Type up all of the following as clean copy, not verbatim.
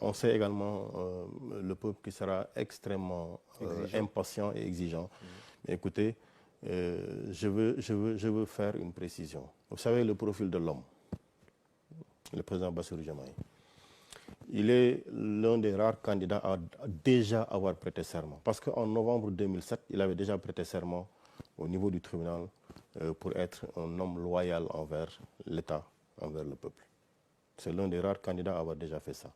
on sait également le peuple qui sera extrêmement impatient et exigeant. Mais écoutez, je veux faire une précision. Vous savez le profil de l'homme, le président Bassirou Diomaye. Il est l'un des rares candidats à déjà avoir prêté serment. Parce qu'en novembre 2007, il avait déjà prêté serment au niveau du tribunal pour être un homme loyal envers l'État, envers le peuple. C'est l'un des rares candidats à avoir déjà fait ça.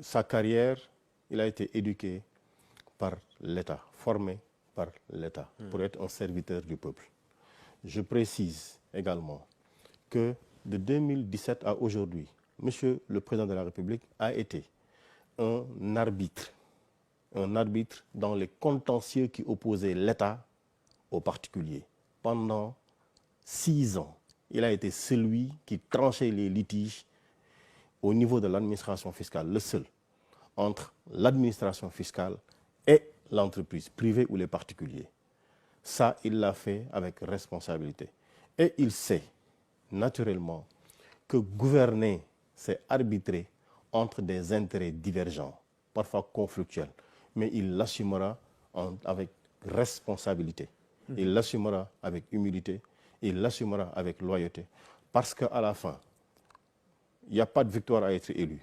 Sa carrière, il a été éduqué par l'État, formé par l'État pour être un serviteur du peuple. Je précise également que de 2017 à aujourd'hui, Monsieur le Président de la République a été un arbitre dans les contentieux qui opposaient l'État aux particuliers. Pendant 6 ans, il a été celui qui tranchait les litiges au niveau de l'administration fiscale, le seul, entre l'administration fiscale et l'entreprise privée ou les particuliers. Ça, il l'a fait avec responsabilité. Et il sait, naturellement, que gouverner, c'est arbitrer entre des intérêts divergents, parfois conflictuels. Mais il l'assumera avec responsabilité. Il l'assumera avec humilité. Il l'assumera avec loyauté. Parce qu'à la fin, il n'y a pas de victoire à être élu.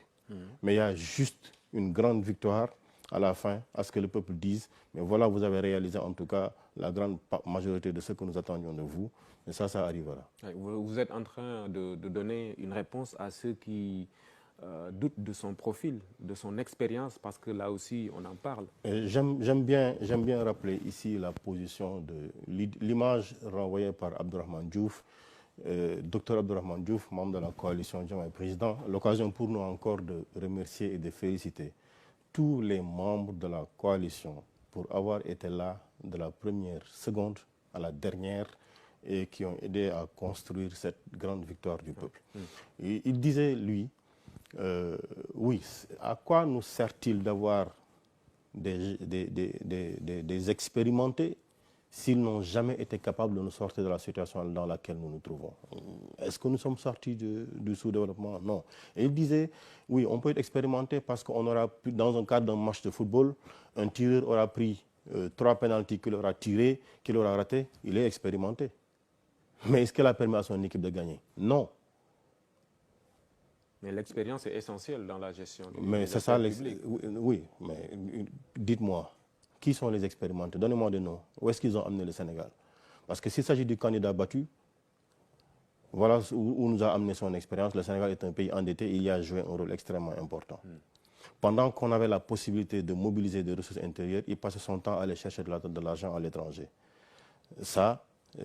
Mais il y a juste une grande victoire à la fin, à ce que le peuple dise, mais voilà, vous avez réalisé en tout cas la grande majorité de ce que nous attendions de vous, et ça arrivera. Vous êtes en train de donner une réponse à ceux qui doutent de son profil, de son expérience, parce que là aussi, on en parle. J'aime bien rappeler ici la position de l'image renvoyée par Abdourahmane Diouf, Dr Abdourahmane Diouf, membre de la coalition Diomaye Président. L'occasion pour nous encore de remercier et de féliciter tous les membres de la coalition pour avoir été là de la première seconde à la dernière et qui ont aidé à construire cette grande victoire du peuple. Et il disait, lui, oui, à quoi nous sert-il d'avoir des expérimentés s'ils n'ont jamais été capables de nous sortir de la situation dans laquelle nous nous trouvons? Est-ce que nous sommes sortis du sous-développement? Non. Et il disait, oui, on peut être expérimenté parce qu'on aura pu, dans un cadre d'un match de football, un tireur aura pris 3 pénaltys qu'il aura tirés, qu'il aura raté, il est expérimenté. Mais est-ce qu'elle a permis à son équipe de gagner? Non. Mais l'expérience est essentielle dans la gestion des affaires publiques. Oui, mais dites-moi, qui sont les expérimentés? Donnez-moi des noms. Où est-ce qu'ils ont amené le Sénégal? Parce que s'il s'agit du candidat battu, voilà où nous a amené son expérience. Le Sénégal est un pays endetté et il y a joué un rôle extrêmement important. Pendant qu'on avait la possibilité de mobiliser des ressources intérieures, il passait son temps à aller chercher de l'argent à l'étranger. Ça,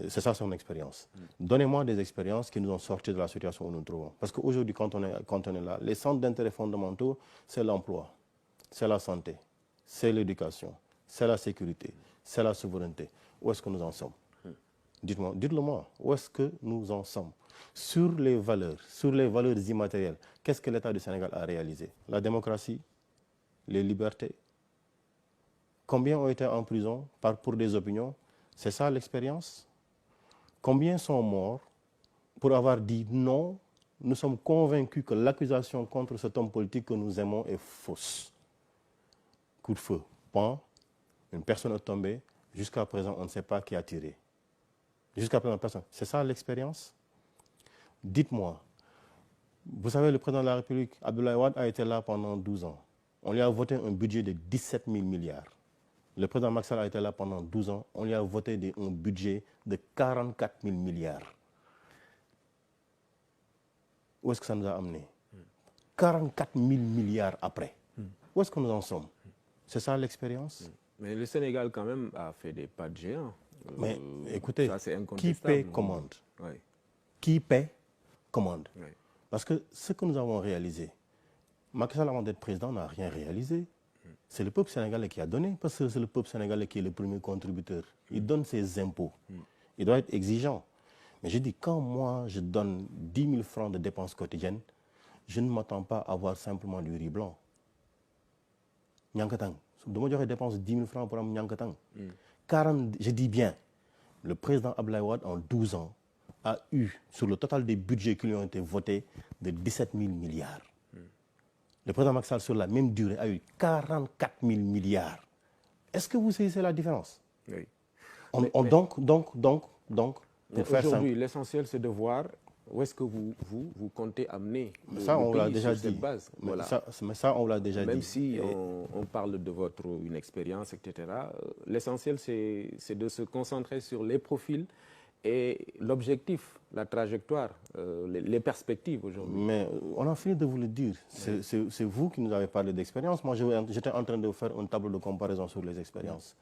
c'est ça son expérience. Donnez-moi des expériences qui nous ont sortis de la situation où nous nous trouvons. Parce qu'aujourd'hui, quand on est là, les centres d'intérêt fondamentaux, c'est l'emploi, c'est la santé, c'est l'éducation, c'est la sécurité, c'est la souveraineté. Où est-ce que nous en sommes? Dites-le-moi, où est-ce que nous en sommes? Sur les valeurs immatérielles, qu'est-ce que l'État du Sénégal a réalisé? La démocratie, les libertés. Combien ont été en prison pour des opinions? C'est ça l'expérience? Combien sont morts pour avoir dit non? Nous sommes convaincus que l'accusation contre cet homme politique que nous aimons est fausse. Coup de feu, pan, une personne est tombée. Jusqu'à présent, on ne sait pas qui a tiré. Jusqu'à présent, personne. C'est ça l'expérience? Dites-moi, vous savez, le président de la République, Abdoulaye Wade, a été là pendant 12 ans. On lui a voté un budget de 17 000 milliards. Le président Macky Sall a été là pendant 12 ans. On lui a voté un budget de 44 000 milliards. Où est-ce que ça nous a amené? 44 000 milliards après. Où est-ce que nous en sommes? C'est ça l'expérience? Mais le Sénégal, quand même, a fait des pas de géant. Mais écoutez, ça, qui paie commande? Oui. Qui paie commande? Oui. Parce que ce que nous avons réalisé, Macky Sall, avant d'être président, n'a rien réalisé. C'est le peuple sénégalais qui a donné, parce que c'est le peuple sénégalais qui est le premier contributeur. Il donne ses impôts. Il doit être exigeant. Mais je dis, quand moi, je donne 10 000 francs de dépenses quotidiennes, je ne m'attends pas à avoir simplement du riz blanc. Nyankatang. Donc, j'aurais dépensé 10 000 francs pour un Nyankatang. 40, je dis bien, le président Abdoulaye Wade, en 12 ans, a eu, sur le total des budgets qui lui ont été votés, de 17 000 milliards. Le président Macky Sall, sur la même durée, a eu 44 000 milliards. Est-ce que vous saisissez la différence? Oui. Donc, pour faire simple. Aujourd'hui, l'essentiel, c'est de voir où est-ce que vous comptez amener ça, on l'a pays déjà sur cette dit. base. Mais ça, on l'a déjà dit. Même si on parle de une expérience, etc., l'essentiel, c'est de se concentrer sur les profils et l'objectif, la trajectoire, les perspectives aujourd'hui. Mais on a fini de vous le dire. C'est vous qui nous avez parlé d'expérience. Moi, j'étais en train de faire une table de comparaison sur les expériences.